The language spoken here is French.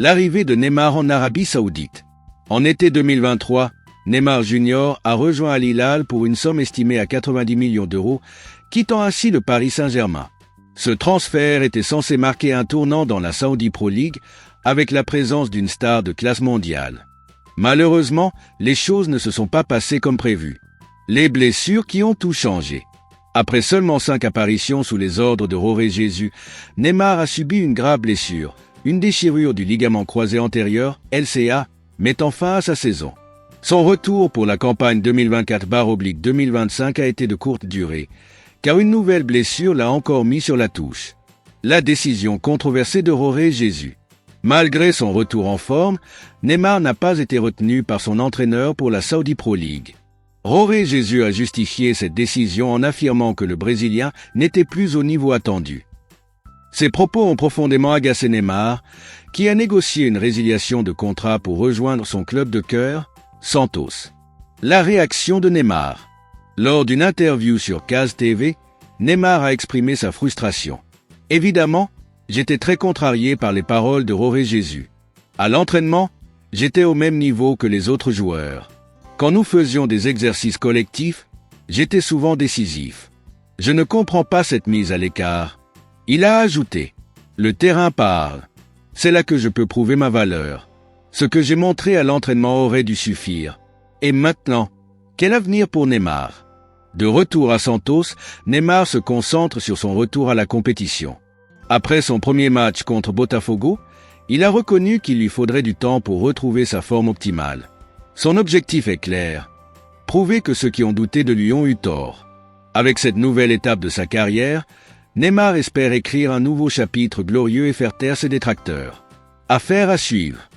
L'arrivée de Neymar en Arabie Saoudite. En été 2023, Neymar Jr. a rejoint Al Hilal pour une somme estimée à 90 millions d'euros, quittant ainsi le Paris Saint-Germain. Ce transfert était censé marquer un tournant dans la Saudi Pro League avec la présence d'une star de classe mondiale. Malheureusement, les choses ne se sont pas passées comme prévu. Les blessures qui ont tout changé. Après seulement 5 apparitions sous les ordres de Jorge Jesus, Neymar a subi une grave blessure, une déchirure du ligament croisé antérieur, LCA, mettant fin à sa saison. Son retour pour la campagne 2024/2025 a été de courte durée, car une nouvelle blessure l'a encore mis sur la touche. La décision controversée de Jorge Jesus. Malgré son retour en forme, Neymar n'a pas été retenu par son entraîneur pour la Saudi Pro League. Jorge Jesus a justifié cette décision en affirmant que le Brésilien n'était plus au niveau attendu. Ces propos ont profondément agacé Neymar, qui a négocié une résiliation de contrat pour rejoindre son club de cœur, Santos. La réaction de Neymar. Lors d'une interview sur CAZ TV, Neymar a exprimé sa frustration. Évidemment, j'étais très contrarié par les paroles de Jorge Jesus. À l'entraînement, j'étais au même niveau que les autres joueurs. Quand nous faisions des exercices collectifs, j'étais souvent décisif. Je ne comprends pas cette mise à l'écart. Il a ajouté, « Le terrain parle. C'est là que je peux prouver ma valeur. Ce que j'ai montré à l'entraînement aurait dû suffire. Et maintenant, quel avenir pour Neymar ?» De retour à Santos, Neymar se concentre sur son retour à la compétition. Après son premier match contre Botafogo, il a reconnu qu'il lui faudrait du temps pour retrouver sa forme optimale. Son objectif est clair, prouver que ceux qui ont douté de lui ont eu tort. Avec cette nouvelle étape de sa carrière, Neymar espère écrire un nouveau chapitre glorieux et faire taire ses détracteurs. Affaire à suivre.